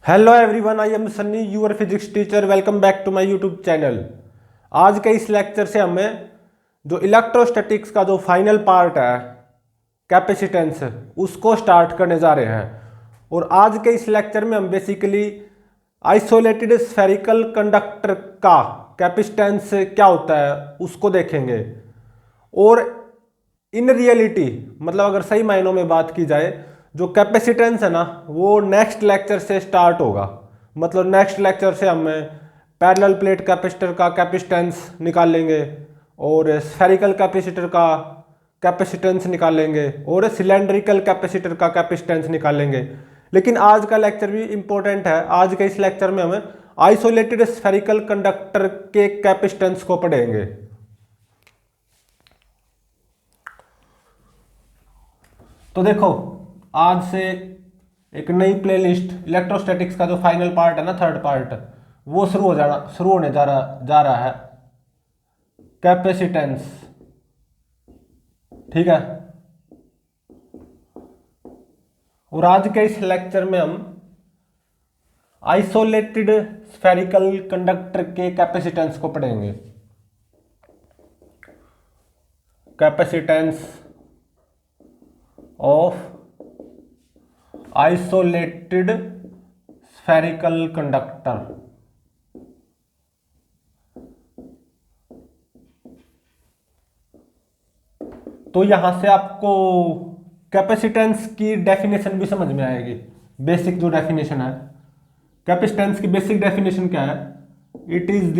Hello everyone, I am Sunny, your physics teacher. Welcome back to my YouTube channel. आज के इस lecture से हमें जो इलेक्ट्रोस्टैटिक्स का जो फाइनल पार्ट है, कैपेसिटेंस, उसको स्टार्ट करने जा रहे हैं। और आज के इस लेक्चर में हम बेसिकली आइसोलेटेड स्फेरिकल कंडक्टर का कैपेसिटेंस क्या होता है उसको देखेंगे। और इन रियलिटी मतलब अगर सही मायनों में बात की जाए, जो कैपेसिटेंस है ना, वो नेक्स्ट लेक्चर से स्टार्ट होगा। मतलब नेक्स्ट लेक्चर से हम पैरेलल प्लेट कैपेसिटर का कैपेसिटेंस निकालेंगे और स्फेरिकल कैपेसिटर का कैपेसिटेंस निकालेंगे और सिलेंड्रिकल कैपेसिटर का कैपेसिटेंस निकालेंगे। लेकिन आज का लेक्चर भी इंपॉर्टेंट है। आज के इस लेक्चर में हमें आइसोलेटेड स्फेरिकल कंडक्टर के कैपेसिटेंस को पढ़ेंगे। तो देखो, आज से एक नई प्लेलिस्ट इलेक्ट्रोस्टैटिक्स का जो फाइनल पार्ट है ना, थर्ड पार्ट, वो शुरू होने जा रहा है, कैपेसिटेंस। ठीक है। और आज के इस लेक्चर में हम आइसोलेटेड स्फेरिकल कंडक्टर के कैपेसिटेंस को पढ़ेंगे। Capacitance of isolated spherical conductor. तो यहां से आपको कैपेसिटेंस की डेफिनेशन भी समझ में आएगी। बेसिक जो डेफिनेशन है, कैपेसिटेंस की बेसिक डेफिनेशन क्या है? It is the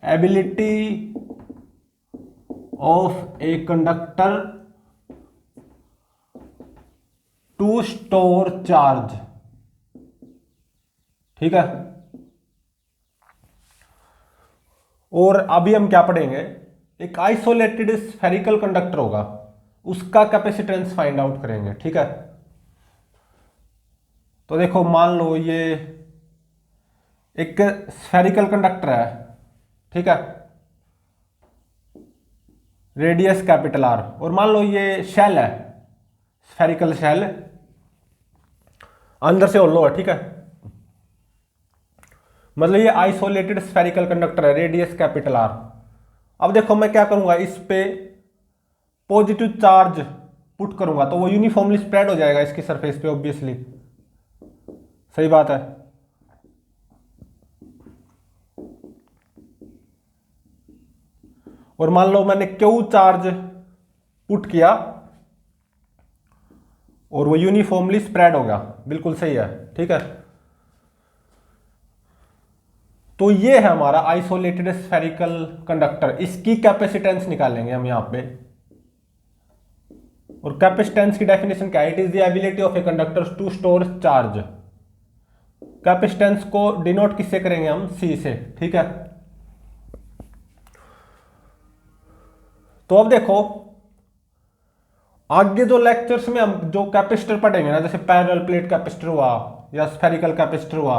ability of a conductor to store charge. ठीक है। और अभी हम क्या पढ़ेंगे? एक आइसोलेटेड स्फेरिकल कंडक्टर होगा, उसका कैपेसिटेंस फाइंड आउट करेंगे। ठीक है। तो देखो, मान लो ये एक स्फेरिकल कंडक्टर है। ठीक है। Radius capital R. और मान लो ये शेल है, स्फेरिकल शेल, अंदर से होलो है। ठीक है। मतलब ये आइसोलेटेड स्फेरिकल कंडक्टर है, रेडियस कैपिटल आर। अब देखो, मैं क्या करूंगा, इस पे पॉजिटिव चार्ज पुट करूंगा तो वो यूनिफॉर्मली स्प्रेड हो जाएगा इसकी सरफेस पे, ऑब्वियसली। सही बात है। और मान लो मैंने क्यू चार्ज पुट किया और वो यूनिफॉर्मली स्प्रेड होगा। बिल्कुल सही है। ठीक है। तो ये है हमारा आइसोलेटेड स्फेरिकल कंडक्टर। इसकी कैपेसिटेंस निकालेंगे हम यहां पे। और कैपेसिटेंस की डेफिनेशन क्या है? It is the ability of a conductor to store charge. Capacitance को डिनोट किससे करेंगे हम? सी से। ठीक है। तो अब देखो, आगे जो लेक्चर्स में हम जो कैपेसिटर पढ़ेंगे ना, जैसे पैरेलल प्लेट कैपेसिटर हुआ, या स्फेरिकल कैपेसिटर हुआ,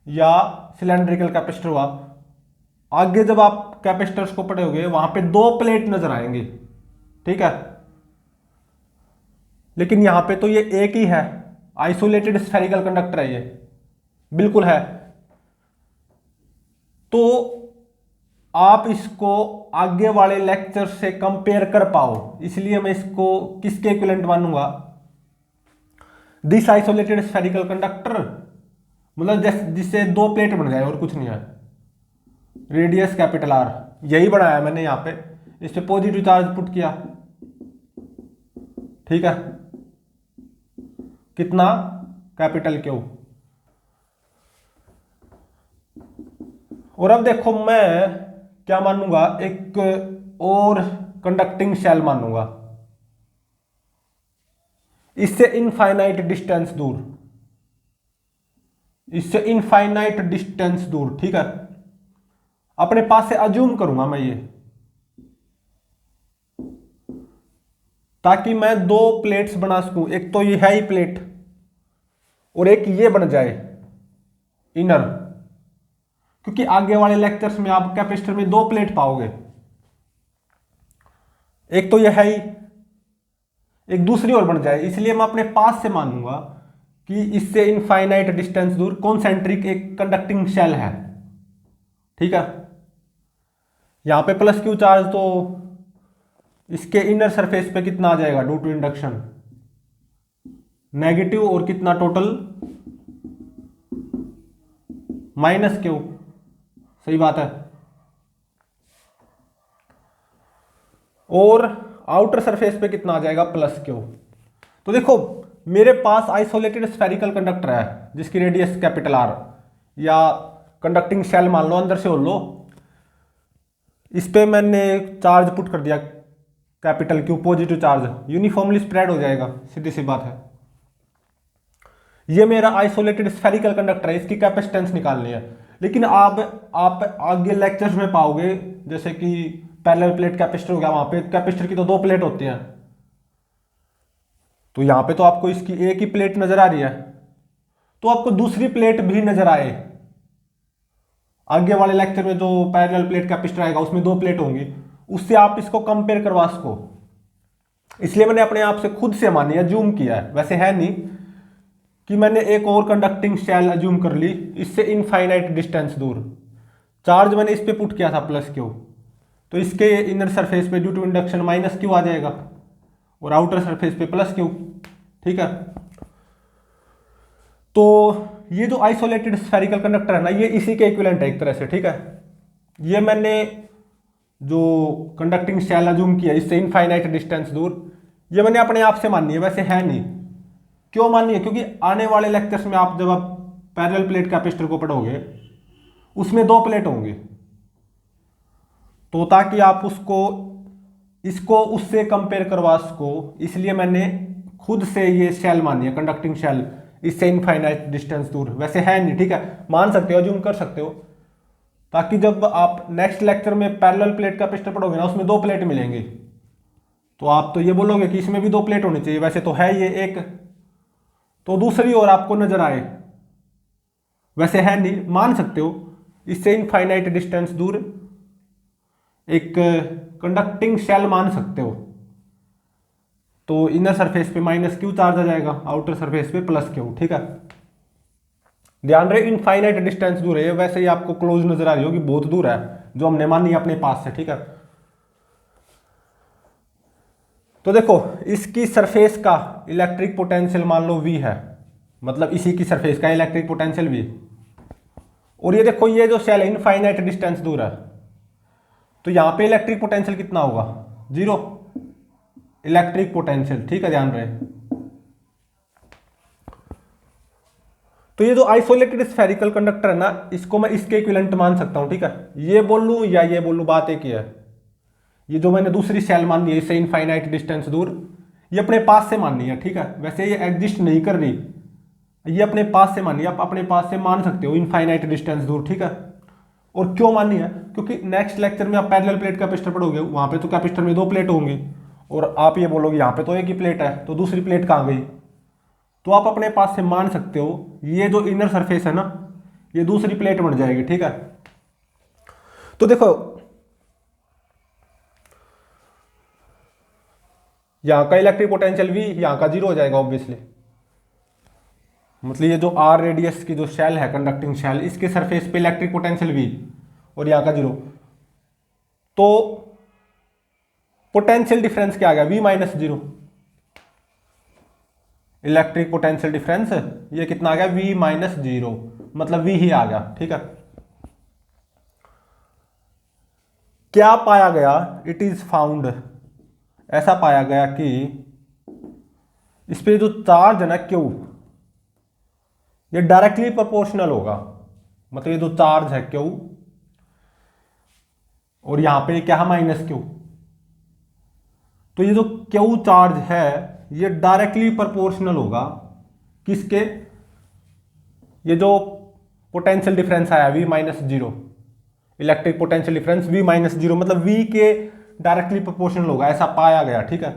या सिलेंड्रिकल कैपेसिटर हुआ, आगे जब आप कैपेसिटर्स को पढ़ोगे वहां पे दो प्लेट नजर आएंगी। ठीक है। लेकिन यहां पे तो ये एक ही है, आइसोलेटेड स्फेरिकल कंडक्टर है ये, बिल्कुल है। तो आप इसको आगे वाले लेक्चर से कंपेयर कर पाओ, इसलिए मैं इसको किसके इक्विवेलेंट मानूंगा? दिस आइसोलेटेड स्फेरिकल कंडक्टर, मतलब जिससे दो प्लेट बन जाए और कुछ नहीं है। रेडियस कैपिटल आर, यही बनाया मैंने यहां पे। इस पे पॉजिटिव चार्ज पुट किया। ठीक है। कितना? Capital Q. और अब देखो, मैं क्या मानूंगा? एक और कंडक्टिंग शेल मानूंगा, इससे इनफाइनाइट डिस्टेंस दूर, इससे इनफाइनाइट डिस्टेंस दूर। ठीक है। अपने पास से अज्यूम करूंगा मैं ये, ताकि मैं दो प्लेट्स बना सकूं। एक तो ये है ही प्लेट और एक ये बन जाए इनर, क्योंकि आगे वाले लेक्चर्स में आप कैपेसिटर में दो प्लेट पाओगे। एक तो ये है ही, एक दूसरी ओर बन जाए, इसलिए मैं अपने पास से मानूंगा कि इससे इनफाइनाइट डिस्टेंस दूर कॉन्सेंट्रिक एक कंडक्टिंग शेल है, ठीक है। यहां पे प्लस क्यू चार्ज, तो इसके इनर सरफेस पे कितना आ जाएगा ड्यू टू इंडक्शन नेगेटिव, और कितना टोटल माइनस क्यू, सही बात है। और आउटर सरफेस पे कितना आ जाएगा प्लस क्यू। तो देखो मेरे पास आइसोलेटेड स्फेरिकल कंडक्टर है जिसकी रेडियस कैपिटल आर, या कंडक्टिंग शेल मान लो, अंदर से हो लो, इस पे मैंने चार्ज पुट कर दिया capital Q, positive charge uniformly spread हो जाएगा, सीधी सी बात है। ये मेरा आइसोलेटेड स्फेरिकल कंडक्टर है, इसकी कैपेसिटेंस निकालनी है। लेकिन आप आगे लेक्चर्स में पाओगे, जैसे कि पैरेलल प्लेट कैपेसिटर हो गया, वहां पे कैपेसिटर की तो दो प्लेट होती हैं, तो यहां पे तो आपको इसकी एक ही प्लेट नजर आ रही है, तो आपको दूसरी प्लेट भी नजर आए। आगे वाले लेक्चर में जो पैरेलल प्लेट कैपेसिटर आएगा उसमें दो प्लेट होंगी, उससे आप इसको कंपेयर करवा सको। इसलिए मैंने अपने आप से खुद से मानी है, जूम किया है, वैसे है नहीं कि मैंने एक और कंडक्टिंग शेल अज्यूम कर ली इससे इनफाइनाइट डिस्टेंस दूर। चार्ज मैंने इस पे पुट किया था प्लस क्यू, तो इसके इनर सरफेस पे due to induction minus Q आ जाएगा, और आउटर सरफेस पे प्लस क्यू, ठीक है। तो ये जो आइसोलेटेड स्फेरिकल कंडक्टर है ना, ये इसी के इक्विवेलेंट है एक तरह से, ठीक है। ये मैंने जो कंडक्टिंग शेल अज्यूम किया इससे इनफाइनाइट डिस्टेंस दूर, ये मैंने अपने आप से मानी है, वैसे है नहीं। क्यों मानी है? क्योंकि आने वाले लेक्चर्स में आप जब आप पैरेलल प्लेट कैपेसिटर को पढ़ोगे उसमें दो प्लेट होंगे, तो ताकि आप इसको उससे कंपेयर करवा सको, इसलिए मैंने खुद से ये शेल मानी है कंडक्टिंग शेल, इससे इनफाइनाइट डिस्टेंस दूर। वैसे है नहीं, ठीक है, मान सकते हो, अज्यूम कर सकते हो, ताकि जब आप नेक्स्ट लेक्चर में पैरेलल प्लेट कैपेसिटर पढ़ोगे ना उसमें दो प्लेट मिलेंगी, तो आप तो ये बोलोगे कि इसमें भी दो प्लेट होनी चाहिए, वैसे तो है ये एक, तो दूसरी ओर आपको नजर आए, वैसे है नहीं, मान सकते हो इससे इनफाइनाइट डिस्टेंस दूर एक कंडक्टिंग शेल मान सकते हो। तो इनर सरफेस पे माइनस क्यू चार्ज आ जाएगा, आउटर सरफेस पे प्लस क्यू, ठीक है। ध्यान रहे इनफाइनाइट डिस्टेंस दूर है, वैसे ही आपको क्लोज नजर आ रही होगी, बहुत दूर है, जो हमने मानी अपने पास से, ठीक है। तो देखो इसकी सरफेस का इलेक्ट्रिक पोटेंशियल मान लो V है, मतलब इसी की सरफेस का इलेक्ट्रिक पोटेंशियल V, और ये देखो ये जो शेल है इनफाइनाइट डिस्टेंस दूर है, तो यहां पे इलेक्ट्रिक पोटेंशियल कितना होगा, जीरो इलेक्ट्रिक पोटेंशियल, ठीक है, ध्यान रहे। तो ये जो आइसोलेटेड स्फेरिकल कंडक्टर है ना, इसको मैं इसके इक्विवेलेंट मान सकता हूं, ठीक है। ये बोल लूं या ये बोल लूं, बात एक ही है। ये जो मैंने दूसरी शेल मानी है इससे इनफाइनाइट डिस्टेंस दूर, ये अपने पास से माननी है, ठीक है। वैसे ये एग्जिस्ट नहीं कर रही, ये अपने पास से मानी है, आप अपने पास से मान सकते हो इनफाइनाइट डिस्टेंस दूर, ठीक है। और क्यों मानी है? क्योंकि नेक्स्ट लेक्चर में आप पैरेलल प्लेट कैपेसिटर पढ़ोगे, वहां पे तो कैपेसिटर में दो प्लेट होंगी, और आप ये बोलोगे यहाँ पे तो एक ही प्लेट है, तो दूसरी प्लेट कहाँ गई? तो आप अपने पास से मान सकते हो ये जो इनर सरफेस है ना, ये दूसरी प्लेट बन जाएगी, ठीक है। तो देखो यहां का इलेक्ट्रिक पोटेंशियल V यहां का जीरो हो जाएगा ऑब्वियसली, मतलब ये जो R रेडियस की जो शेल है कंडक्टिंग शेल, इसके सरफेस पे इलेक्ट्रिक पोटेंशियल V और यहाँ का जीरो, तो पोटेंशियल डिफरेंस क्या आ गया, V minus zero. Electric potential difference ये कितना आ गया, V माइनस जीरो, मतलब V ही आ गया, ठीक है। क्या पाया गया? इट इज फाउंड, ऐसा पाया गया कि इस पे जो चार्ज है ना Q, ये डायरेक्टली प्रोपोर्शनल होगा, मतलब ये जो चार्ज है Q और यहां पे क्या है माइनस Q, तो ये जो Q चार्ज है ये डायरेक्टली प्रोपोर्शनल होगा किसके, ये जो पोटेंशियल डिफरेंस आया V minus zero, electric potential difference V minus zero, मतलब V के डायरेक्टली प्रोपोर्शनल होगा, ऐसा पाया गया, ठीक है।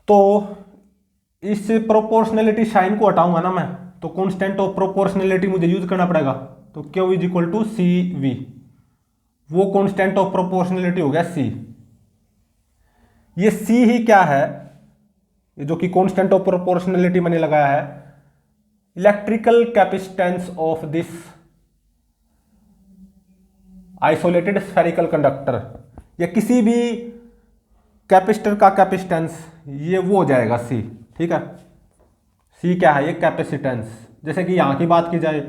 तो इस प्रोपोर्शनलिटी साइन को हटाऊंगा ना मैं, तो कांस्टेंट ऑफ प्रोपोर्शनलिटी मुझे यूज करना पड़ेगा, तो Q is equal to CV, वो कांस्टेंट ऑफ प्रोपोर्शनलिटी हो गया C। ये C ही क्या है, ये जो कि कांस्टेंट ऑफ प्रोपोर्शनलिटी मैंने लगाया है, electrical capacitance of this isolated spherical conductor, या किसी भी कैपेसिटर का कैपेसिटेंस, ये वो हो जाएगा सी। ठीक है, सी क्या है, ये कैपेसिटेंस। जैसे कि यहां की बात की जाए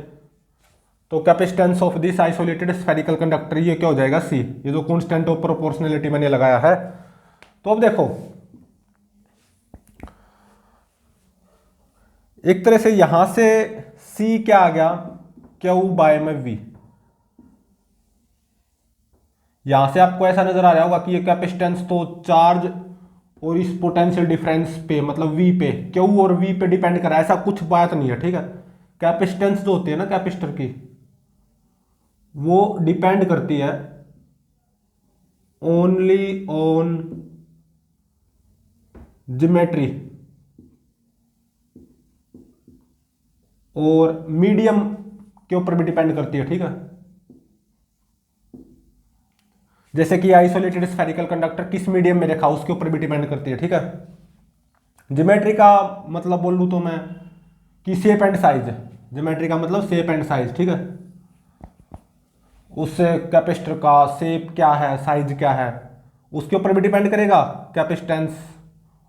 तो capacitance of this isolated spherical conductor, ये क्या हो जाएगा, सी, ये जो कांस्टेंट ऑफ प्रोपोर्शनलिटी मैंने लगाया है। तो अब देखो, एक तरह से यहां से सी क्या आ गया, क्यू बाय में वी। यहां से आपको ऐसा नजर आ रहा होगा कि ये कैपेसिटेंस तो चार्ज और इस पोटेंशियल डिफरेंस पे, मतलब वी पे, क्यू और वी पे डिपेंड कर रहा है, ऐसा कुछ बात नहीं है। ठीक है, कैपेसिटेंस जो होती है ना कैपेसिटर की, वो डिपेंड करती है ओनली ऑन ज्योमेट्री और मीडियम के ऊपर भी डिपेंड करती है। ठीक है, जैसे कि आइसोलेटेड स्फेरिकल कंडक्टर किस मीडियम में रखा उसके ऊपर भी डिपेंड करती है। ठीक है, ज्योमेट्री का मतलब बोल लूं तो मैं कि शेप एंड साइज, ज्योमेट्री का मतलब शेप एंड साइज। ठीक है, उस कैपेसिटर का शेप क्या है, साइज क्या है, उसके ऊपर भी डिपेंड करेगा कैपेसिटेंस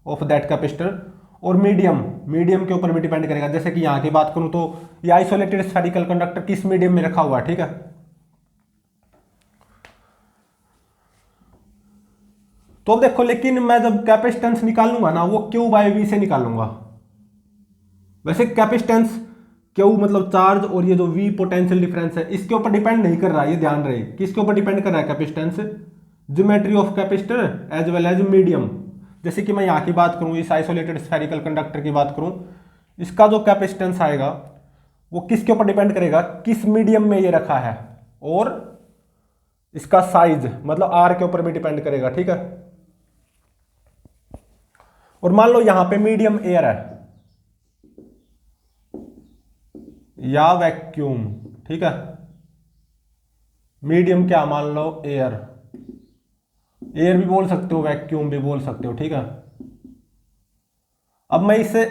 ऑफ दैट कैपेसिटर, और मीडियम के ऊपर भी डिपेंड करेगा। जैसे कि यहाँ की बात करूँ तो ये आइसोलेटेड स्फेरिकल कंडक्टर किस मीडियम में रखा हुआ है। ठीक है, तो अब देखो, लेकिन मैं जब कैपेसिटेंस निकालूंगा ना, वो क्यू बाय वी से निकालूंगा। वैसे कैपेसिटेंस क्यू मतलब चार्ज और ये जो वी पोटेंशियल डिफरेंस है, इसके ऊपर डिपेंड नहीं कर रहा है, ये ध्यान रहे। किसके ऊपर डिपेंड कर रहा है capacitance, geometry of capacitor as well as medium. जैसे कि मैं यहाँ की बात करूँ, इस आइसोलेटेड स्फेरिकल कंडक्टर की बात करूँ, इसका जो कैपेसिटेंस आएगा वो किसके ऊपर डिपेंड करेगा, किस मीडियम में ये रखा है, और इसका साइज मतलब आर के ऊपर भी डिपेंड करेगा। ठीक है, और मान लो यहां पे मीडियम एयर है या वैक्यूम। ठीक है, मीडियम क्या, मान लो एयर, एयर भी बोल सकते हो, वैक्यूम भी बोल सकते हो। ठीक है, अब मैं इसे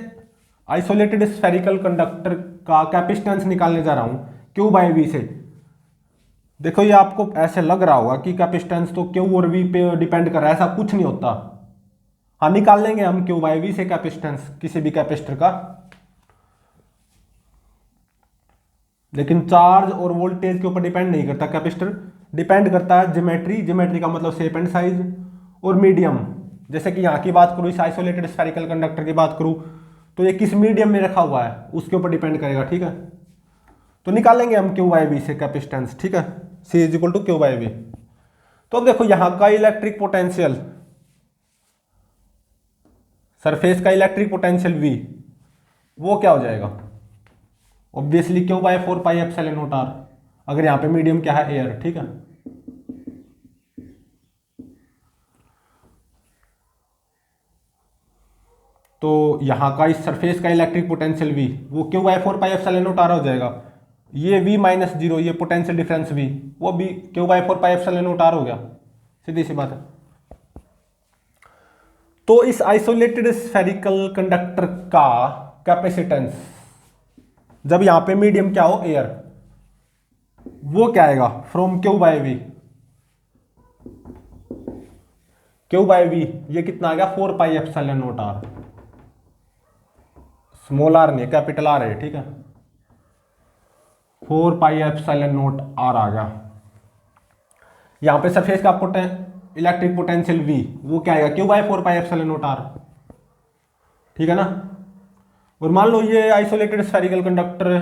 आइसोलेटेड स्फेरिकल कंडक्टर का कैपेसिटेंस निकालने जा रहा हूं क्यू बाय वी से। देखो, ये आपको ऐसे लग रहा होगा कि कैपेसिटेंस तो क्यू और वी पे डिपेंड कर रहा है, ऐसा कुछ नहीं होता। हाँ, निकाल लेंगे हम क्यू बाय वी से कैपेसिटेंस किसी भी कैपेसिटर का, लेकिन चार्ज और वोल्टेज के ऊपर डिपेंड नहीं करता कैपेसिटर, डिपेंड करता है ज्योमेट्री का मतलब शेप एंड साइज, और मीडियम। जैसे कि यहाँ की बात करूँ, इस आइसोलेटेड स्फेरिकल कंडक्टर की बात करूँ तो ये किस मीडियम में रखा हुआ है उसके ऊपर डिपेंड करेगा। ठीक है, तो निकालेंगे हम क्यू बाय वी से कैपेसिटेंस। ठीक है, C is equal to Q by V. तो अब देखो, यहाँ का इलेक्ट्रिक पोटेंशियल, सरफेस का इलेक्ट्रिक पोटेंशियल V, वो क्या हो जाएगा, obviously Q by 4 pi epsilon not R, अगर यहाँ पे मीडियम क्या है, एयर। ठीक है, तो यहाँ का इस सरफेस का इलेक्ट्रिक पोटेंशियल V वो Q by 4 pi epsilon not R हो जाएगा। ये V माइनस जीरो, ये पोटेंशियल डिफरेंस V, वो भी Q by 4 pi epsilon not R हो गया, सीधी सी बात है। तो इस आइसोलेटेड स्फेरिकल कंडक्टर का कैपेसिटेंस, जब यहां पे मीडियम क्या हो, एयर, वो क्या आएगा, from Q by V. Q by V ये कितना आ गया, 4 pi epsilon not R, small R नहीं, कैपिटल आर है। ठीक है, 4 पाई एप्सिलॉन नॉट आर आ गया। यहां पे सरफेस का इलेक्ट्रिक पोटेंशियल V वो क्या आएगा, Q by 4 pi epsilon not R. ठीक है ना, और मान लो ये आइसोलेटेड स्फेरिकल कंडक्टर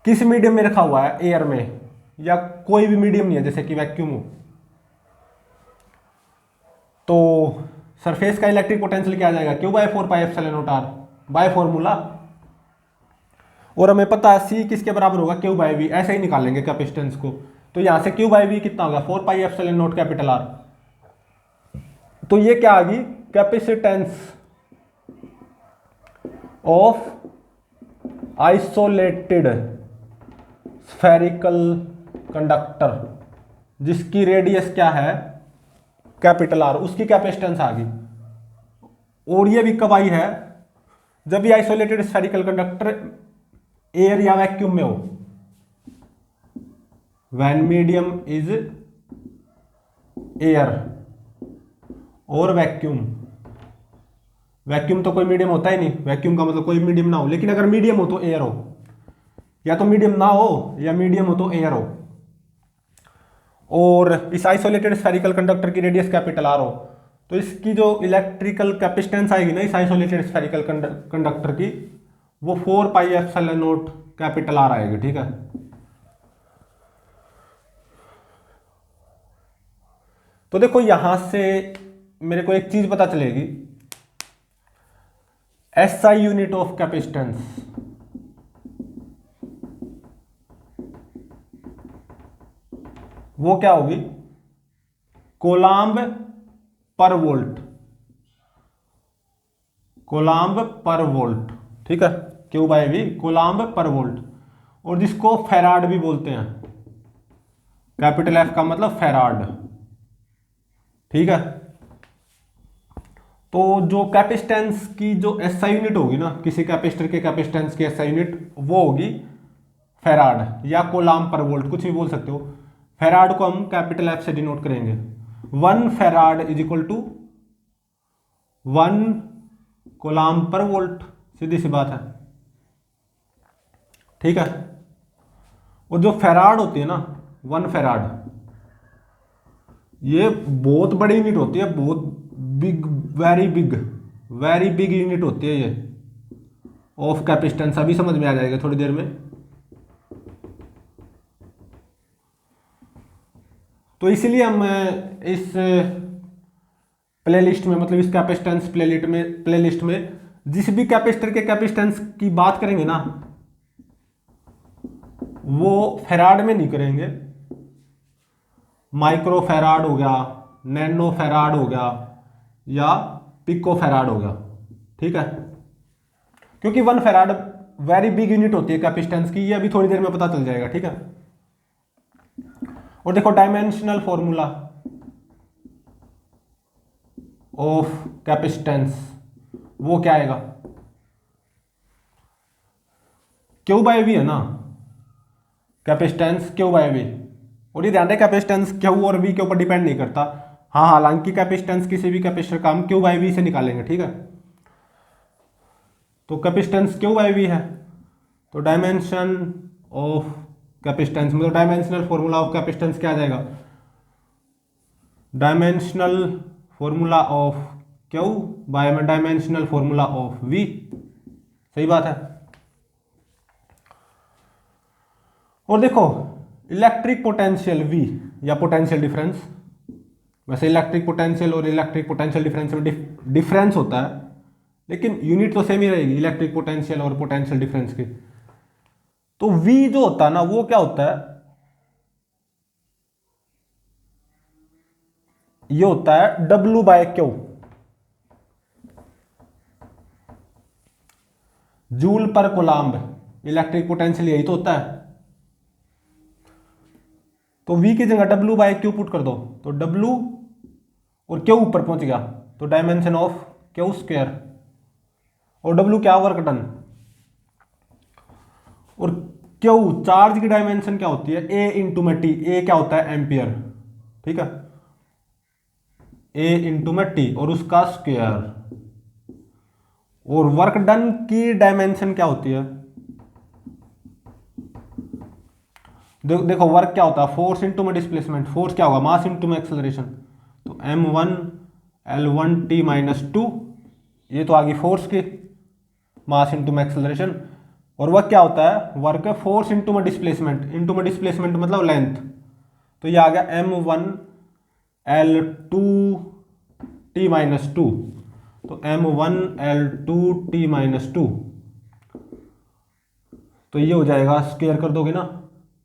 किस मीडियम में रखा हुआ है, एयर में, या कोई भी मीडियम नहीं है जैसे कि वैक्यूम हो, तो सरफेस का इलेक्ट्रिक पोटेंशियल क्या आ जाएगा, Q by 4 pi epsilon not R by formula, और हमें पता है C किसके बराबर होगा, क्यू बाय वी। ऐसे ही निकालेंगे कैपेसिटेंस को, तो यहां से क्यू बाय वी कितना होगा, 4 pi epsilon not capital R. तो ये क्या आ गई, capacitance of isolated spherical conductor जिसकी रेडियस क्या है, कैपिटल आर, उसकी कैपेसिटेंस आ गई। और ये भी कब आई है, जब ये आइसोलेटेड स्फेरिकल कंडक्टर एयर या वैक्यूम में हो, व्हेन मीडियम इज एयर और वैक्यूम। वैक्यूम तो कोई मीडियम होता ही नहीं, वैक्यूम का मतलब कोई मीडियम ना हो, लेकिन अगर मीडियम हो तो एयर हो, या तो मीडियम ना हो या मीडियम हो तो एयर हो, और इस आइसोलेटेड स्फेरिकल कंडक्टर की रेडियस कैपिटल आर हो, तो इसकी जो इलेक्ट्रिकल कैपेसिटेंस आएगी ना इस आइसोलेटेड स्फेरिकल कंडक्टर की, वो 4 pi epsilon not capital R आएगी। ठीक है, तो देखो यहां से मेरे को एक चीज पता चलेगी, एसआई यूनिट ऑफ कैपेसिटेंस, वो क्या होगी, कोलाम्ब पर वोल्ट, कोलाम्ब पर वोल्ट। ठीक है, क्यू बाई वी, कोलाम्ब पर वोल्ट, और जिसको फेराड भी बोलते हैं, कैपिटल एफ का मतलब फेराड। ठीक है, तो जो कैपेसिटेंस की जो एसआई यूनिट होगी ना, किसी कैपेसिटर के कैपेसिटेंस की एसआई यूनिट, वो होगी फेराड या कोलाम्ब पर वोल्ट, कुछ भी बोल सकते हो। फेराड को हम कैपिटल एफ से डिनोट करेंगे। 1 फेराड इज इक्वल टू 1 कोलाम्ब पर वोल्ट, सीधी सी बात है। ठीक है, और जो फेराड होती है ना, 1 फेराड, ये बहुत बड़ी यूनिट होती है, बहुत बिग, वेरी बिग यूनिट होती है ये ऑफ कैपेसिटेंस। अभी समझ में आ जाएगा थोड़ी देर में। तो इसलिए हम इस प्लेलिस्ट में, मतलब इस कैपेसिटेंस प्लेलिस्ट में जिस भी कैपेसिटर के कैपेसिटेंस की बात करेंगे ना, वो फेराड में नहीं करेंगे। माइक्रो फेराड हो गया, नैनो फेराड हो गया, या पिको फेराड हो गया। ठीक है, क्योंकि 1 फेराड वेरी बिग यूनिट होती है कैपेसिटेंस की, ये अभी थोड़ी देर में पता चल जाएगा। ठीक है, और देखो डायमेंशनल फॉर्मूला ऑफ कैपेसिटेंस, वो क्या आएगा, क्यू बाई वी है ना, कैपेसिटेंस क्यू बाई वी। और ये ध्यान रहे कैपेसिटेंस क्यू और वी के ऊपर डिपेंड नहीं करता। हाँ, हालांकि कैपेसिटेंस किसी भी कैपेसिटर का हम क्यू बाई वी से निकालेंगे। ठीक है, तो कैपेसिटेंस क्यू बाई वी है, तो डायमेंशन ऑफ कैपेसिटेंस, मतलब डायमेंशनल फॉर्मूला ऑफ कैपेसिटेंस क्या आ जाएगा, dimensional formula of Q by में डायमेंशनल फॉर्मूला ऑफ वी। सही बात है। और देखो इलेक्ट्रिक पोटेंशियल V या पोटेंशियल डिफरेंस, वैसे इलेक्ट्रिक पोटेंशियल और इलेक्ट्रिक पोटेंशियल डिफरेंस में डिफरेंस होता है, लेकिन यूनिट तो सेम ही रहेगी इलेक्ट्रिक पोटेंशियल और पोटेंशियल डिफरेंस की। तो V जो होता है ना, वो क्या होता है, ये होता है W बाय क्यू, जूल पर कोलाम्ब। इलेक्ट्रिक पोटेंशियल यही तो होता है। तो V की जगह W बाय क्यू पुट कर दो, तो W और क्यू ऊपर पहुंच गया, तो डायमेंशन ऑफ क्यू स्क्वायर, और W क्या, वर्क डन। और क्यू चार्ज की डायमेंशन क्या होती है, A इंटू में T, A क्या होता है, एम्पियर। ठीक है, A इंटू में T और उसका स्क्वायर। और वर्क डन की डायमेंशन क्या होती है, देखो वर्क क्या होता है, फोर्स इंटू में डिस्प्लेसमेंट, फोर्स क्या होगा, मास इंटू में एक्सेलरेशन, तो m1 L1t माइनस 2, ये तो आ गई फोर्स की, मास इंटू में एक्सेलरेशन। और वर्क क्या होता है, वर्क है फोर्स इंटू में डिस्प्लेसमेंट मतलब लेंथ, तो ये आ गया m1 L2t माइनस 2, तो m1 L2t माइनस 2, तो ये हो जाएगा, स्क्वायर कर दोगे ना,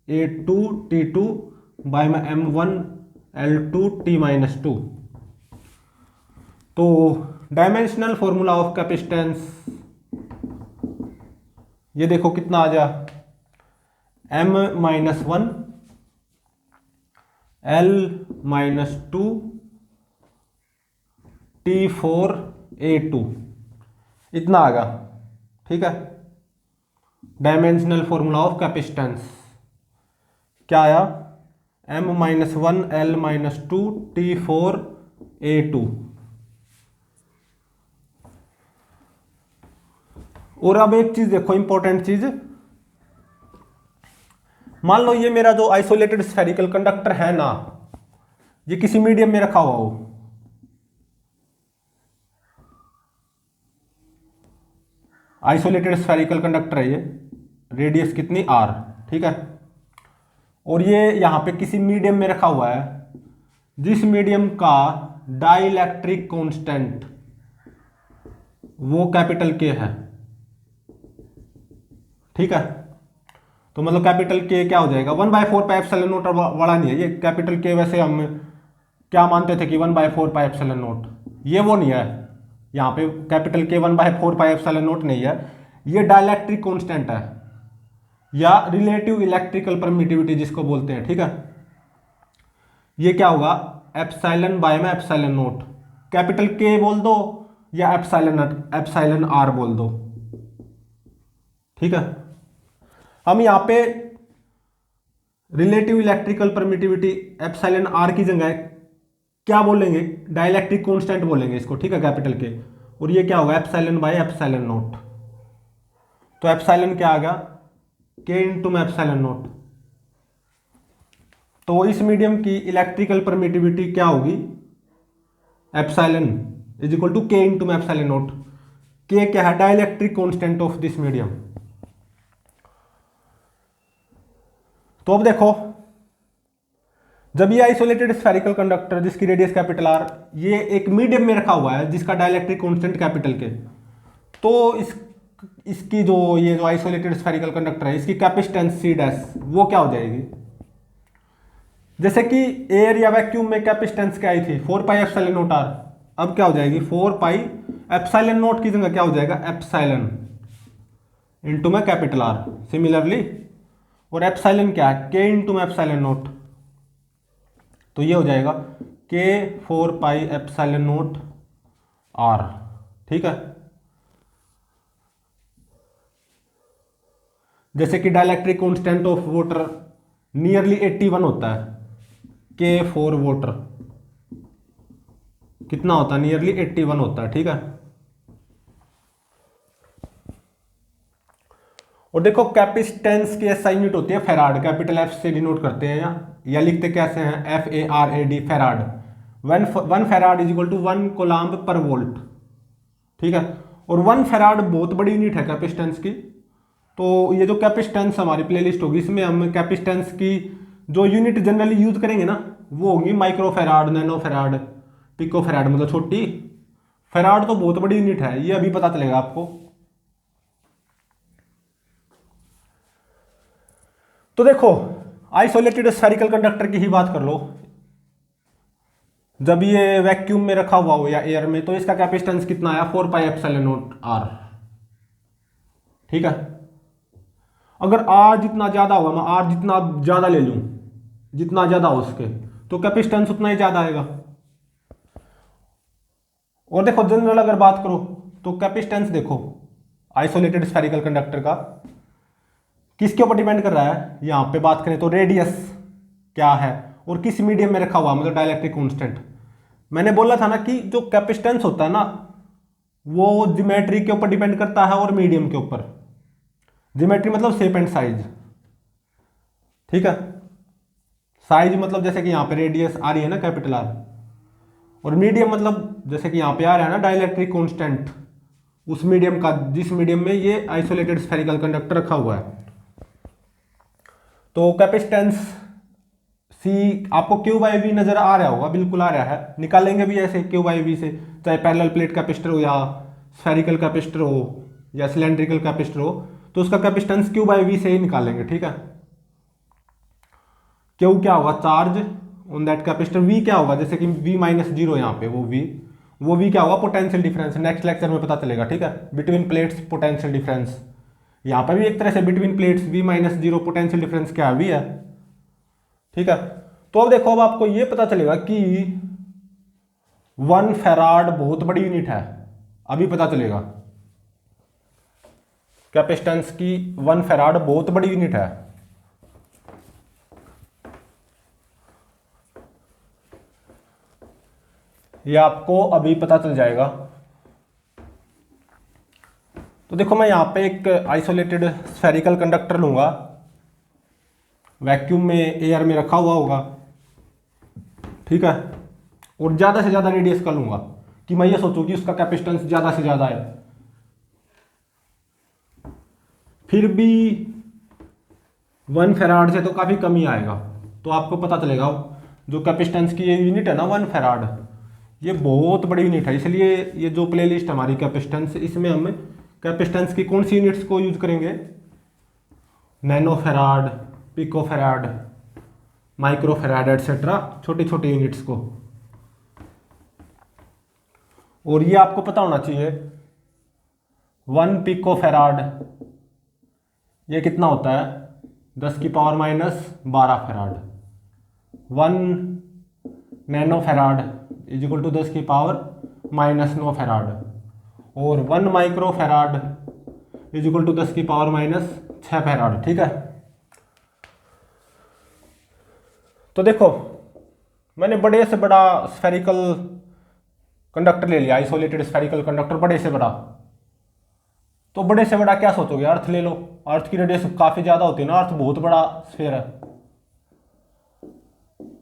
A2T2 बाय में M1 L2T माइनस 2। तो डायमेंशनल फॉर्मूला ऑफ कैपेसिटेंस ये देखो कितना आ गया, M minus 1 L minus 2 T4 A2 इतना आ गया। ठीक है, डायमेंशनल फॉर्मूला ऑफ कैपेसिटेंस क्या आया, M-1L-2T4A2। और अब एक चीज देखो, इंपॉर्टेंट चीज, मान लो ये मेरा जो आइसोलेटेड स्फेरिकल कंडक्टर है ना, ये किसी मीडियम में रखा हुआ हो, आइसोलेटेड स्फेरिकल कंडक्टर है ये, रेडियस कितनी r, ठीक है, और ये यहां पे किसी मीडियम में रखा हुआ है जिस मीडियम का डाइलेक्ट्रिक कांस्टेंट वो कैपिटल K है। ठीक है, तो मतलब कैपिटल K क्या हो जाएगा, 1/4 पाई एप्सिलॉन नॉट वाला नहीं है ये कैपिटल K। वैसे हम क्या मानते थे कि 1/4 पाई एप्सिलॉन नॉट, ये वो नहीं है, यहाँ पे capital K 1/4 pi epsilon not नहीं है, ये डाइलेक्ट्रिक कांस्टेंट है या रिलेटिव इलेक्ट्रिकल परमिटिविटी जिसको बोलते हैं। ठीक है, ये क्या होगा, एप्सिलॉन बाय में एप्सिलॉन नॉट, कैपिटल K बोल दो या एप्सिलॉन R बोल दो। ठीक है, हम यहाँ पे relative electrical permittivity epsilon R की जगह क्या बोलेंगे, डाइलेक्ट्रिक कांस्टेंट बोलेंगे इसको। ठीक है, कैपिटल K, और ये क्या होगा, एप्सिलॉन बाय एप्सिलॉन नॉट। तो एप्सिलॉन क्या आ गया, K इंटू में एप्सिलॉन नॉट। तो इस मीडियम की इलेक्ट्रिकल परमिटिविटी क्या होगी, epsilon is equal to K into में एप्सिलॉन नॉट। K क्या है, dielectric constant of this medium. तो अब देखो, जब ये आइसोलेटेड स्फेरिकल कंडक्टर जिसकी रेडियस कैपिटल R, ये एक मीडियम में रखा हुआ है जिसका डाइलेक्ट्रिक कांस्टेंट कैपिटल K, तो इसकी जो ये जो आइसोलेटेड स्फेरिकल कंडक्टर है इसकी कैपेसिटेंस C डैश वो क्या हो जाएगी, जैसे कि एयर या वैक्यूम में कैपेसिटेंस क्या आई थी, 4 पाई एप्सिलॉन नॉट R, अब क्या हो जाएगी 4 पाई एप्सिलॉन नॉट की जगह क्या हो जाएगा, एप्सिलॉन इंटू में कैपिटल R। सिमिलरली, और एप्सिलॉन क्या है, K इंटू में एप्सिलॉन नॉट, तो ये हो जाएगा K 4 pi epsilon not R। ठीक है, जैसे कि dielectric constant of water nearly 81 होता है, K फॉर वाटर कितना होता है, नियरली 81 होता है। ठीक है, और देखो कैपेसिटेंस की एसआई यूनिट होती है फेराड, कैपिटल F से डिनोट करते हैं या लिखते कैसे हैं, FARAD, farad. 1 farad is equal to 1 coulomb per volt. ठीक है, और 1 फेराड बहुत बड़ी यूनिट है कैपेसिटेंस की। तो ये जो कैपेसिटेंस हमारी प्लेलिस्ट होगी इसमें हम कैपेसिटेंस की जो यूनिट जनरली यूज करेंगे ना वो होगी micro farad, nano farad, pico farad, मतलब छोटी। फेराड तो बहुत बड़ी यूनिट है, ये अभी पता चलेगा आपको। तो देखो, आइसोलेटेड स्फेरिकल कंडक्टर की ही बात कर लो, जब ये वैक्यूम में रखा हुआ हो या एयर में, तो इसका कैपेसिटेंस कितना आया, 4 पाई एप्सिलॉन नॉट R। ठीक है, अगर R जितना ज्यादा होगा, मैं R जितना ज्यादा ले लूं, जितना ज्यादा हो उसके, तो कैपेसिटेंस उतना ही ज्यादा आएगा। और देखो जनरल अगर बात करो तो कैपेसिटेंस देखो आइसोलेटेड स्फेरिकल कंडक्टर का किसके ऊपर डिपेंड कर रहा है, यहां पे बात करें तो रेडियस क्या है और किस मीडियम में रखा हुआ, मतलब डाइलेक्ट्रिक कांस्टेंट। मैंने बोला था ना कि जो कैपेसिटेंस होता है ना वो ज्योमेट्री के ऊपर डिपेंड करता है और मीडियम के ऊपर। ज्योमेट्री मतलब शेप एंड साइज। ठीक है, साइज मतलब जैसे कि यहां पे रेडियस आ रही है ना कैपिटल R, और मीडियम मतलब जैसे कि यहां पे आ रहा है ना डाइलेक्ट्रिक कांस्टेंट, उस मीडियम का जिस मीडियम में ये आइसोलेटेड स्फेरिकल कंडक्टर रखा हुआ है। तो कैपेसिटेंस C आपको Q/V नजर आ रहा होगा, बिल्कुल आ रहा है, निकालेंगे भी ऐसे Q/V से, चाहे पैरेलल प्लेट कैपेसिटर हो या स्फेरिकल कैपेसिटर हो या सिलेंड्रिकल कैपेसिटर हो, तो उसका कैपेसिटेंस Q/V से ही निकालेंगे। ठीक है, Q क्या होगा, charge on that capacitor, V क्या होगा, जैसे कि V-0 यहाँ पे वो V क्या होगा, पोटेंशियल डिफरेंस। नेक्स्ट लेक्चर में पता चलेगा। ठीक है, बिटवीन प्लेट्स पोटेंशियल डिफरेंस, यहाँ पर भी एक तरह से between plates V-0 potential difference क्या V है। ठीक है, तो अब देखो, अब आपको ये पता चलेगा कि 1 फेराड बहुत बड़ी यूनिट है। अभी पता चलेगा। कैपेसिटेंस की 1 फैराड बहुत बड़ी यूनिट है। ये आपको अभी पता चल जाएगा। तो देखो मैं यहाँ पे एक आइसोलेटेड स्फेरिकल कंडक्टर लूंगा, वैक्यूम में एयर में रखा हुआ होगा, ठीक है, और ज़्यादा से ज़्यादा रेडियस का लूंगा कि मैं ये सोचूं कि उसका कैपेसिटेंस ज़्यादा से ज़्यादा है। फिर भी 1 फैराड से तो काफ़ी कम ही आएगा। तो आपको पता चलेगा जो कैपेसिटेंस की ये यूनिट है ना 1 फैराड, ये बहुत बड़ी यूनिट है। इसलिए ये जो प्लेलिस्ट हमारी कैपेसिटेंस, इसमें हम कैपेसिटेंस की कौन सी यूनिट्स को यूज करेंगे, nano farad, pico farad, micro farad etcetera, छोटी छोटी यूनिट्स को। और ये आपको पता होना चाहिए 1 पिको फैराड ये कितना होता है, 10 की power minus 12 farad. 1 nano farad is equal to 10 की पावर माइनस 9 फैराड, और 1 micro farad is equal to 10 की पावर माइनस 6 फैराड, ठीक है। तो देखो मैंने बड़े से बड़ा स्फेरिकल कंडक्टर ले लिया, आइसोलेटेड स्फेरिकल कंडक्टर, बड़े से बड़ा। तो बड़े से बड़ा क्या सोचोगे, अर्थ ले लो। अर्थ की रेडियस काफ़ी ज़्यादा होती है ना, अर्थ बहुत बड़ा स्फीयर है।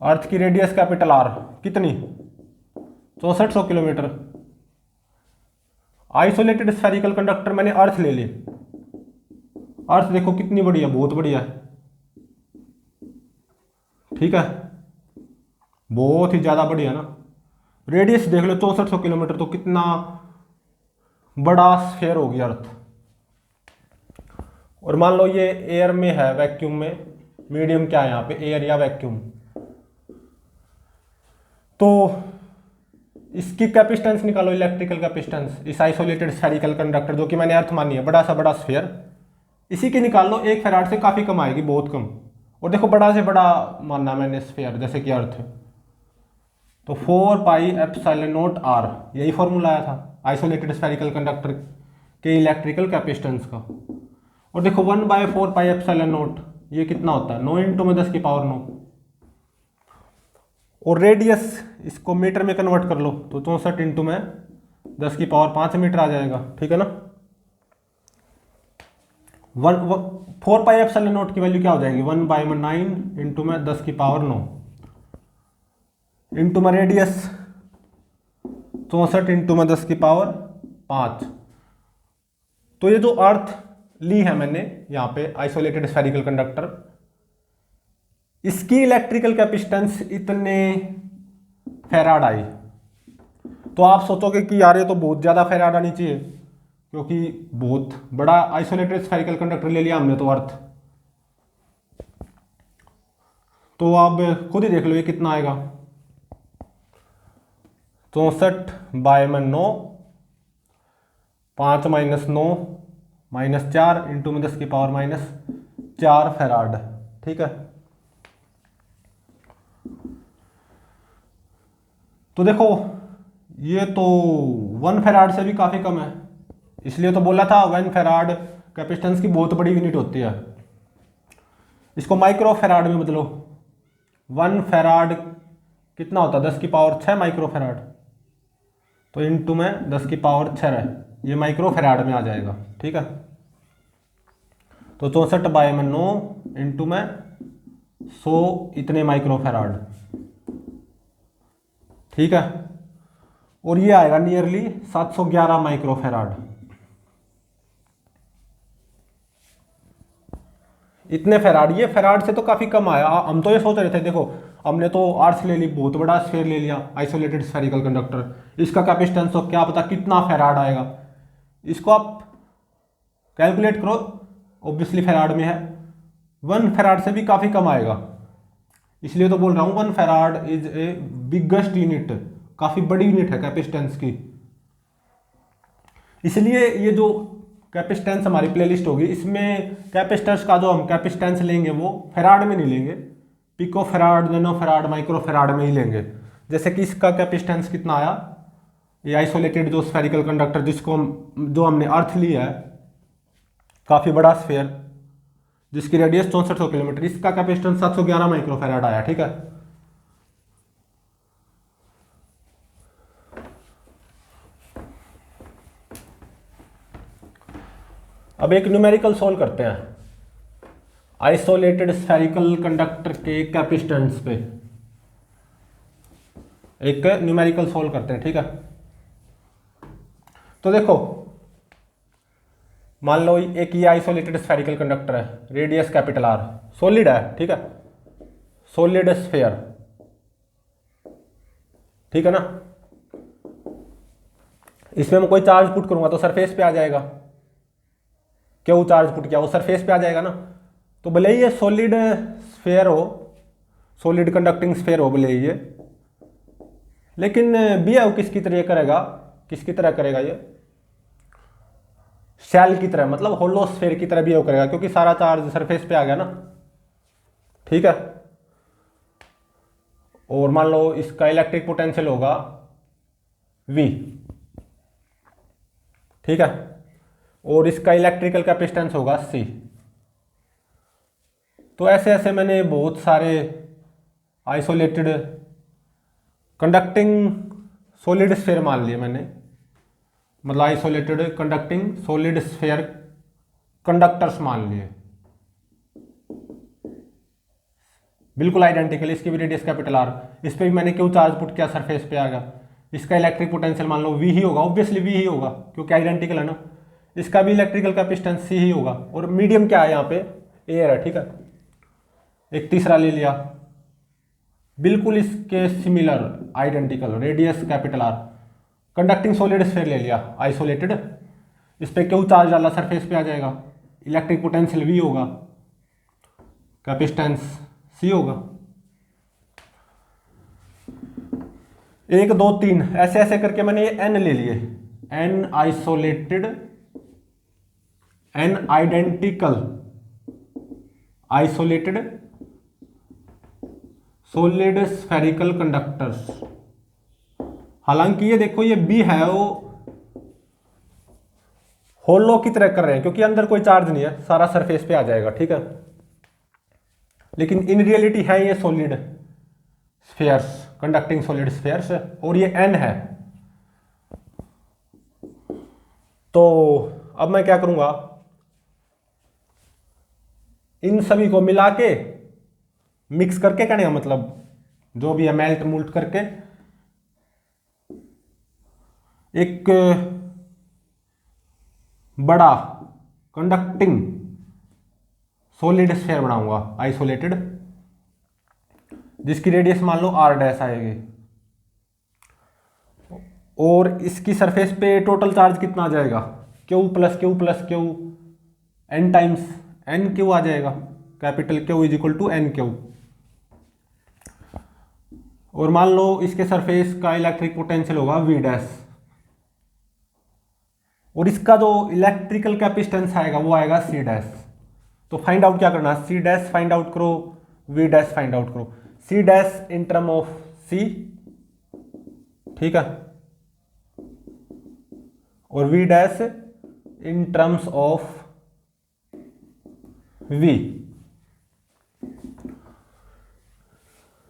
अर्थ की रेडियस कैपिटल आर कितनी, 6400 किलोमीटर। आइसोलेटेड स्फेरिकल कंडक्टर मैंने अर्थ ले ली। अर्थ देखो कितनी बड़ी है, बहुत बड़ी है, ठीक है, बहुत ही ज़्यादा बड़ी है ना। रेडियस देख लो 6400 किलोमीटर, तो कितना बड़ा स्फीयर होगी अर्थ। और मान लो ये एयर में है, वैक्यूम में, मीडियम क्या है यहाँ पे, एयर या वैक्यूम। तो इसकी कैपेसिटेंस निकालो, इलेक्ट्रिकल कैपेसिटेंस, इस आइसोलेटेड स्फेरिकल कंडक्टर जो कि मैंने अर्थ मानी है, बड़ा सा बड़ा स्फीयर, इसी की निकाल लो। 1 फैराड से काफ़ी कम आएगी, बहुत कम। और देखो बड़ा से बड़ा मानना मैंने स्फीयर, जैसे कि अर्थ, तो 4 पाई एप्सिलॉन नॉट आर, यही फॉर्मूला आया था आइसोलेटेड स्फेरिकल कंडक्टर के इलेक्ट्रिकल कैपेसिटेंस का। और देखो 1/4 पाई एप्सिलॉन नॉट ये कितना होता है, 9 इंटू में 10 की पावर 9। और रेडियस इसको मीटर में कन्वर्ट कर लो तो 64 इंटू में 10 की पावर 5 मीटर आ जाएगा, ठीक है ना। 4 पाई एप्सिलॉन नॉट की वैल्यू क्या हो जाएगी, 1/9 इंटू में 10 की पावर 9 इंटू में रेडियस 64 इंटू में 10 की पावर 5। तो ये जो अर्थ ली है मैंने यहाँ पे आइसोलेटेड स्फेरिकल कंडक्टर, इसकी इलेक्ट्रिकल कैपेसिटेंस इतने फैराड आई। तो आप सोचोगे कि यार ये तो बहुत ज़्यादा फैराड आनी चाहिए, क्योंकि बहुत बड़ा आइसोलेटेड स्फेरिकल कंडक्टर ले लिया हमने तो अर्थ। तो आप खुद ही देख लो ये कितना आएगा, 64/9, 5 - 9 - 4 इंटू में 10 की पावर -4 फैराड, ठीक है। तो देखो ये तो 1 फैराड से भी काफ़ी कम है, इसलिए तो बोला था 1 फैराड कैपेसिटेंस की बहुत बड़ी यूनिट होती है। इसको माइक्रो फैराड में बदलो, 1 फैराड कितना होता है, 10 की पावर 6 माइक्रो फैराड, तो इंटू में 10 की पावर 6 है, ये माइक्रो फैराड में आ जाएगा, ठीक है। तो 64/9 इंटू में 100 इतने माइक्रो फैराड, ठीक है। और ये आएगा नियरली 711 माइक्रो फैराड। इतने फैराड, ये फैराड से तो काफ़ी कम आया। हम तो ये सोच रहे थे, देखो हमने तो आर्ट्स ले ली, बहुत बड़ा स्फीयर ले लिया आइसोलेटेड स्फेरिकल कंडक्टर, इसका कैपेसिटेंस तो क्या पता कितना फैराड आएगा। इसको आप कैलकुलेट करो, ऑब्वियसली फैराड में है, 1 फैराड से भी काफ़ी कम आएगा। इसलिए तो बोल रहा हूँ 1 farad is a biggest unit, काफ़ी बड़ी यूनिट है कैपेसिटेंस की। इसलिए ये जो कैपेसिटेंस हमारी प्लेलिस्ट होगी, इसमें कैपेसिटेंस का जो हम कैपेसिटेंस लेंगे वो फैराड में नहीं लेंगे, pico farad, nano farad, micro farad में ही लेंगे। जैसे कि इसका कैपेसिटेंस कितना आया, ये आइसोलेटेड जो स्फेरिकल कंडक्टर जो हमने अर्थ लिया है, काफ़ी बड़ा स्फेयर जिसकी रेडियस 6400 किलोमीटर, इसका कैपेसिटेंस 711 माइक्रोफैराड आया। ठीक है, अब एक न्यूमेरिकल सोल्व करते हैं आइसोलेटेड स्फेरिकल कंडक्टर के कैपेसिटेंस पे, एक न्यूमेरिकल सोल्व करते हैं। ठीक है, तो देखो मान लो एक ये आइसोलेटेड स्फेरिकल कंडक्टर है, रेडियस कैपिटल आर, सॉलिड है। ठीक है, सॉलिड स्फेयर, ठीक है ना। इसमें मैं कोई चार्ज पुट करूंगा तो सरफेस पे आ जाएगा, क्यों चार्ज पुट किया वो सरफेस पे आ जाएगा ना। तो भले ही ये सॉलिड स्फेयर हो, सॉलिड कंडक्टिंग स्फेयर हो भले ही ये, लेकिन बिहेव किसकी तरह करेगा, किसकी तरह करेगा ये, शेल की तरह, मतलब होलो स्फेयर की तरह बिहेव करेगा, क्योंकि सारा चार्ज सरफेस पे आ गया ना। ठीक है, और मान लो इसका इलेक्ट्रिक पोटेंशियल होगा V। ठीक है, और इसका इलेक्ट्रिकल कैपेसिटेंस होगा C। तो ऐसे ऐसे मैंने बहुत सारे आइसोलेटेड कंडक्टिंग सॉलिड स्फेयर मान लिए मैंने, मतलब isolated conducting solid sphere conductors मान लिए, बिल्कुल आइडेंटिकल। इसकी भी रेडियस कैपिटल आर, इस पर भी मैंने क्यों चार्ज पुट किया, सरफेस पे आ गया। इसका इलेक्ट्रिक पोटेंशियल मान लो V ही होगा, ऑब्वियसली V ही होगा क्योंकि आइडेंटिकल है ना। इसका भी इलेक्ट्रिकल कैपेसिटेंस C ही होगा, और मीडियम क्या है यहाँ पे, एयर है। ठीक है, एक तीसरा ले लिया बिल्कुल इसके similar identical, radius capital R, conducting solid sphere ले लिया आइसोलेटेड, इस पर क्यों चार्ज डाला, सरफेस पे आ जाएगा, इलेक्ट्रिक पोटेंशियल V होगा, कैपेसिटेंस C होगा। 1 2 3 ऐसे ऐसे करके मैंने ये N ले लिए, N isolated, N identical isolated solid spherical conductors. हालांकि ये देखो ये B है वो होलो की तरह कर रहे हैं क्योंकि अंदर कोई चार्ज नहीं है, सारा सरफेस पे आ जाएगा। ठीक है, लेकिन इन रियलिटी है ये solid spheres, conducting solid spheres, और ये N है। तो अब मैं क्या करूंगा, इन सभी को मिला के मिक्स करके कहने का मतलब जो भी है मेल्ट मूल्ट करके एक बड़ा कंडक्टिंग सॉलिड स्फेयर बनाऊंगा आइसोलेटेड, जिसकी रेडियस मान लो R डैश आएगी, और इसकी सरफेस पे टोटल चार्ज कितना आ जाएगा, Q plus Q plus Q, N times N Q आ जाएगा, capital Q is equal to N Q। और मान लो इसके सरफेस का इलेक्ट्रिक पोटेंशियल होगा V डैश, और इसका जो इलेक्ट्रिकल कैपेसिटेंस आएगा वो आएगा C डैश। तो फाइंड आउट क्या करना है, C डैश फाइंड आउट करो, V डैश फाइंड आउट करो। C dash in term of C, ठीक है, और V dash in terms of V।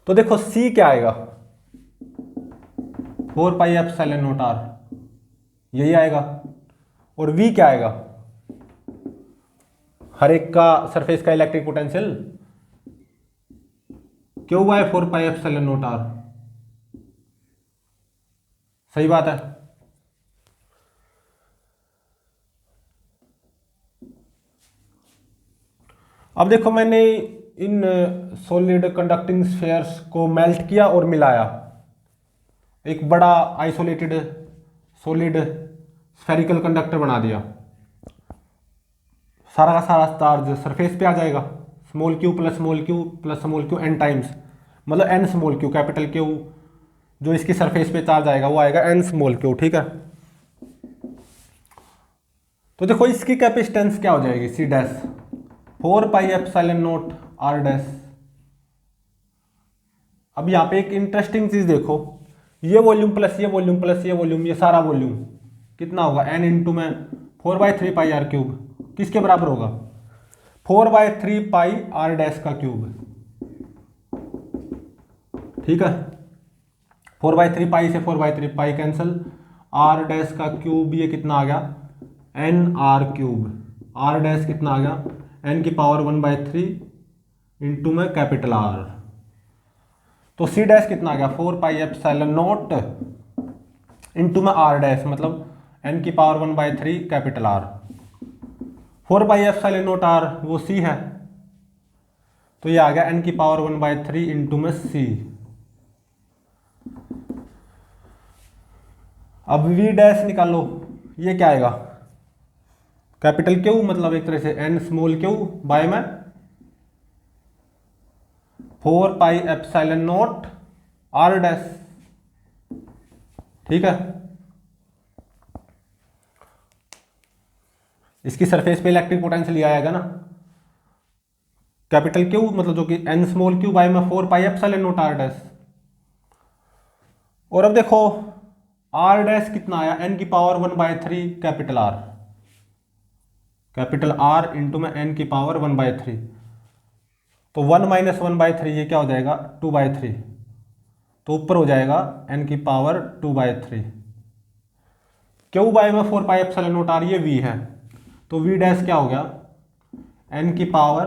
तो देखो C क्या आएगा, 4 पाई एप्सिलॉन नॉट R, यही आएगा। और V क्या आएगा, हर एक का सरफेस का इलेक्ट्रिक पोटेंशियल क्यों हुआ है 4 पाई एप्सिलॉन नॉट R, सही बात है। अब देखो मैंने इन सॉलिड कंडक्टिंग स्फेयर्स को मेल्ट किया और मिलाया, एक बड़ा आइसोलेटेड सॉलिड स्फेरिकल कंडक्टर बना दिया, सारा का सारा चार्ज सरफेस पे आ जाएगा, small q plus small q plus small q n times, मतलब n small q, capital Q जो इसकी सरफेस पे चार्ज आएगा वो आएगा n स्मॉल q। ठीक है, तो देखो इसकी कैपेसिटेंस क्या हो जाएगी, C dash 4 pi epsilon not R dash. अब यहाँ पे एक इंटरेस्टिंग चीज देखो, ये वॉल्यूम प्लस ये वॉल्यूम प्लस ये वॉल्यूम, ये सारा वॉल्यूम कितना होगा, n इंटू में 4/3 पाई आर क्यूब किसके बराबर होगा, 4/3 पाई आर डैश का क्यूब। ठीक है, 4/3 पाई से 4/3 पाई कैंसिल, आर डैश का क्यूब ये कितना आ गया, N R cube, R dash कितना आ गया, n की पावर 1/3 इंटू में कैपिटल आर। तो सी डैश कितना आ गया, 4πε0 इंटू में आर डैश, मतलब n की पावर 1/3 कैपिटल आर। 4πε0 आर वो सी है, तो ये आ गया n की पावर 1/3 इंटू में सी। अब v डैश निकालो, ये क्या आएगा, कैपिटल क्यू मतलब एक तरह से n स्मॉल क्यू बाय में 4πε0 आर डैश। ठीक है, इसकी सरफेस पे इलेक्ट्रिक पोटेंशियल ये आएगा ना, कैपिटल क्यू मतलब जो कि n स्मॉल क्यू बाय में 4πε0 आर डैश। और अब देखो आर डैश कितना आया, n की पावर 1/3 capital are, capital R into में n की पावर 1/3, तो 1 - 1/3 ये क्या हो जाएगा, 2/3, तो ऊपर हो जाएगा n की पावर 2/3, क्यू बाय में 4πε0 आर ये v है, तो v डैश क्या हो गया, n की पावर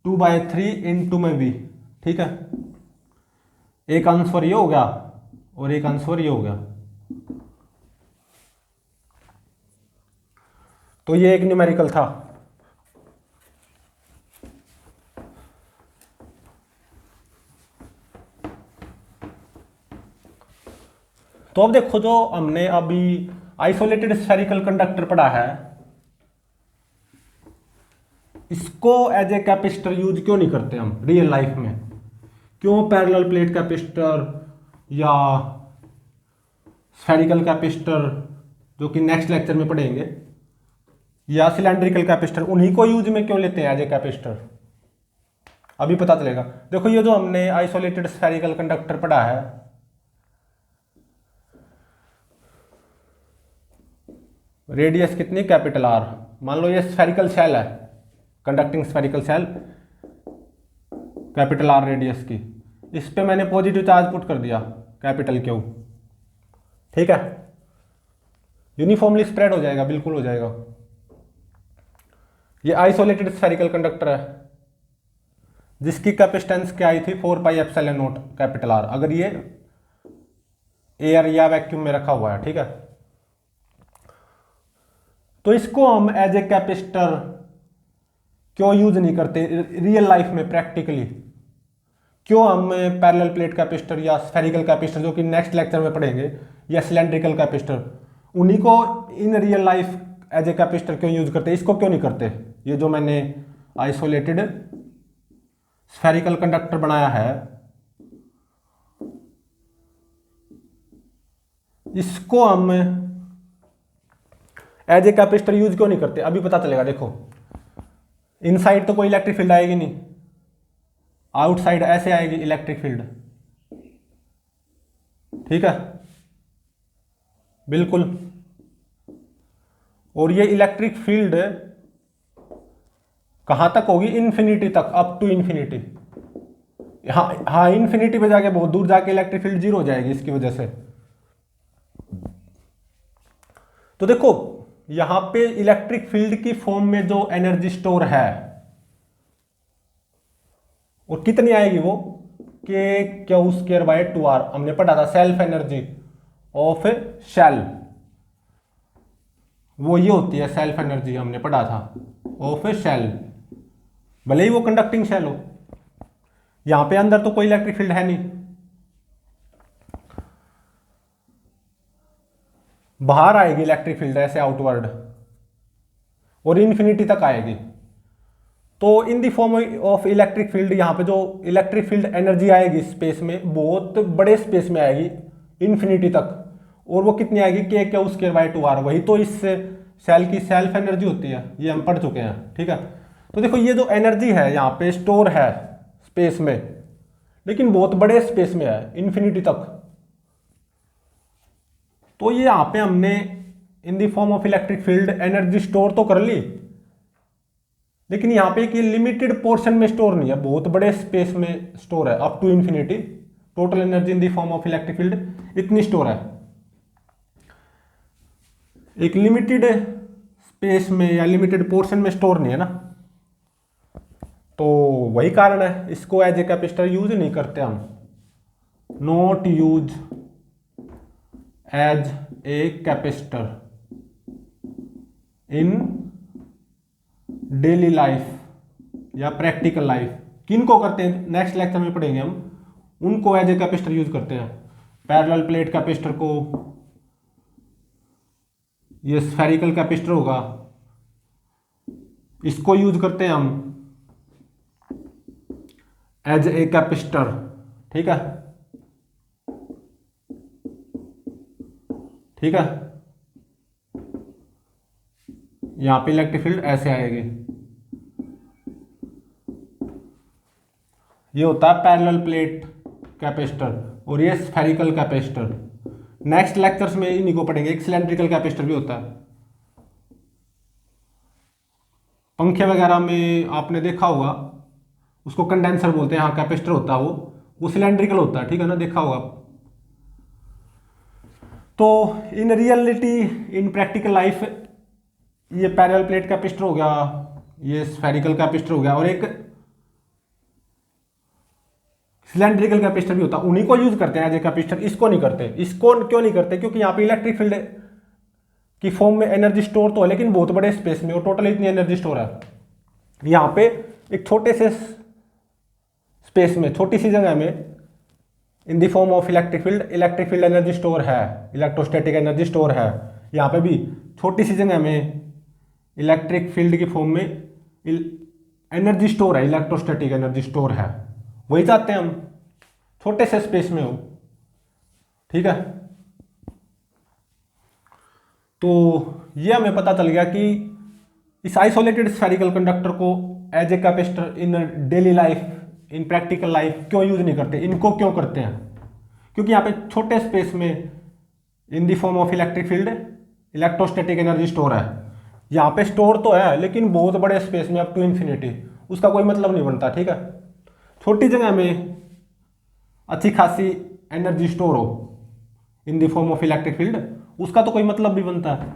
2/3 इंटू में v। ठीक है, एक आंसर ये हो गया और एक आंसर ये हो गया, तो ये एक न्यूमेरिकल था। तो अब देखो जो हमने अभी आइसोलेटेड स्फेरिकल कंडक्टर पढ़ा है, इसको एज ए कैपेसिटर यूज क्यों नहीं करते हम रियल लाइफ में, क्यों पैरेलल प्लेट कैपेसिटर या स्फेरिकल कैपेसिटर जो कि नेक्स्ट लेक्चर में पढ़ेंगे, या सिलेंड्रिकल कैपेसिटर, उन्हीं को यूज में क्यों लेते हैं एज ए कैपेसिटर, अभी पता चलेगा। देखो ये जो हमने आइसोलेटेड स्फेरिकल कंडक्टर पढ़ा है, रेडियस कितनी, कैपिटल आर, मान लो ये स्फेरिकल शेल है, conducting spherical shell, capital R radius की, इस पे मैंने पॉजिटिव चार्ज पुट कर दिया कैपिटल क्यू। ठीक है, यूनिफॉर्मली स्प्रेड हो जाएगा, बिल्कुल हो जाएगा। ये आइसोलेटेड स्फेरिकल कंडक्टर है जिसकी कैपेसिटेंस क्या आई थी, 4πε0 कैपिटल आर, अगर ये एयर या वैक्यूम में रखा हुआ है। ठीक है, तो इसको हम एज ए कैपेसिटर क्यों यूज नहीं करते रियल लाइफ में प्रैक्टिकली, क्यों हम पैरेलल प्लेट कैपेसिटर या स्फेरिकल कैपेसिटर जो कि नेक्स्ट लेक्चर में पढ़ेंगे, या सिलेंड्रिकल कैपेसिटर, उन्हीं को in real life as a capacitor क्यों यूज करते, इसको क्यों नहीं करते। ये जो मैंने आइसोलेटेड स्फेरिकल कंडक्टर बनाया है, इसको हम एज ए कैपेसिटर यूज क्यों नहीं करते, अभी पता चलेगा। देखो इनसाइड तो कोई इलेक्ट्रिक फील्ड आएगी नहीं, आउटसाइड ऐसे आएगी इलेक्ट्रिक फील्ड। ठीक है, बिल्कुल, और ये इलेक्ट्रिक फील्ड कहां तक होगी, इन्फिनिटी तक, अप टू इन्फिनिटी। हाँ इन्फिनिटी पे जाके बहुत दूर जाके इलेक्ट्रिक फील्ड जीरो हो जाएगी इसकी वजह से। तो देखो यहां पे इलेक्ट्रिक फील्ड की फॉर्म में जो एनर्जी स्टोर है और कितनी आएगी वो, k²/2r, हमने पढ़ा था सेल्फ एनर्जी ऑफ शेल, वो ये होती है सेल्फ एनर्जी, हमने पढ़ा था ऑफ शेल, भले ही वो कंडक्टिंग शेल हो। यहां पे अंदर तो कोई इलेक्ट्रिक फील्ड है नहीं, बाहर आएगी इलेक्ट्रिक फील्ड ऐसे आउटवर्ड और इन्फिनिटी तक आएगी। तो in the form of electric field, यहाँ पे जो इलेक्ट्रिक फील्ड एनर्जी आएगी स्पेस में, बहुत बड़े स्पेस में आएगी इन्फिनिटी तक, और वो कितनी आएगी, k²/2r, वही तो इस सेल की सेल्फ एनर्जी होती है, ये हम पढ़ चुके हैं। ठीक है, तो देखो ये जो एनर्जी है यहाँ पे स्टोर है स्पेस में, लेकिन बहुत बड़े स्पेस में है, इन्फिनिटी तक। तो ये यहाँ पे हमने इन the form of electric field energy store तो कर ली, लेकिन यहाँ पे एक लिमिटेड पोर्शन में स्टोर नहीं है, बहुत बड़े स्पेस में स्टोर है, up to infinity. Total energy in the form of electric field इतनी स्टोर है, एक लिमिटेड स्पेस में या लिमिटेड पोर्शन में स्टोर नहीं है ना। तो वही कारण है इसको एज ए कैपेसिटर यूज नहीं करते हम, not use as a capacitor in daily life या प्रैक्टिकल लाइफ। किन को करते हैं नेक्स्ट लेक्चर में पढ़ेंगे हम, उनको एज ए कैपेसिटर यूज करते हैं। पैरेलल प्लेट कैपेसिटर को, ये स्फेरिकल कैपेसिटर होगा, इसको यूज करते हैं हम एज ए कैपेसिटर, ठीक है, ठीक है। यहां पे इलेक्ट्रिक फील्ड ऐसे आएगी, ये होता है पैरेलल प्लेट कैपेसिटर और ये स्फेरिकल कैपेसिटर। नेक्स्ट लेक्चर्स में इन्हीं को पढ़ेंगे। एक सिलेंड्रिकल कैपेसिटर भी होता है, पंखे वगैरह में आपने देखा होगा, उसको कंडेंसर बोलते हैं, हाँ कैपेसिटर होता है वो सिलेंड्रिकल होता है, ठीक है ना, देखा होगा। तो in reality in practical life ये पैरेलल प्लेट कैपेसिटर हो गया, ये स्फेरिकल कैपेसिटर हो गया, और एक सिलेंड्रिकल कैपेसिटर भी होता है, उन्हीं को यूज करते हैं एज ए कैपेसिटर। इसको नहीं करते। इसको क्यों नहीं करते? क्योंकि यहाँ पे इलेक्ट्रिक फील्ड की फॉर्म में एनर्जी स्टोर तो है, लेकिन बहुत बड़े स्पेस में, और टोटल इतनी एनर्जी स्टोर है। यहाँ पे एक छोटे से स्पेस में, छोटी सी जगह में, इन the form of electric field energy store है, इलेक्ट्रोस्टैटिक एनर्जी स्टोर है। यहाँ पे भी छोटी सी जगह में इलेक्ट्रिक फील्ड की फॉर्म में एनर्जी स्टोर है, इलेक्ट्रोस्टैटिक एनर्जी स्टोर है। वही चाहते हैं हम, छोटे से स्पेस में हो, ठीक है। तो ये हमें पता चल गया कि इस आइसोलेटेड स्फेरिकल कंडक्टर को as a capacitor in daily life, in practical life क्यों यूज नहीं करते, इनको क्यों करते हैं? क्योंकि यहाँ पे छोटे स्पेस में इन the form of electric field electrostatic energy store है। यहाँ पे स्टोर तो है, लेकिन बहुत बड़े स्पेस में, अप टू इन्फिनिटी, उसका कोई मतलब नहीं बनता, ठीक है। छोटी जगह में अच्छी खासी एनर्जी स्टोर हो इन the form of electric field, उसका तो कोई मतलब भी बनता है।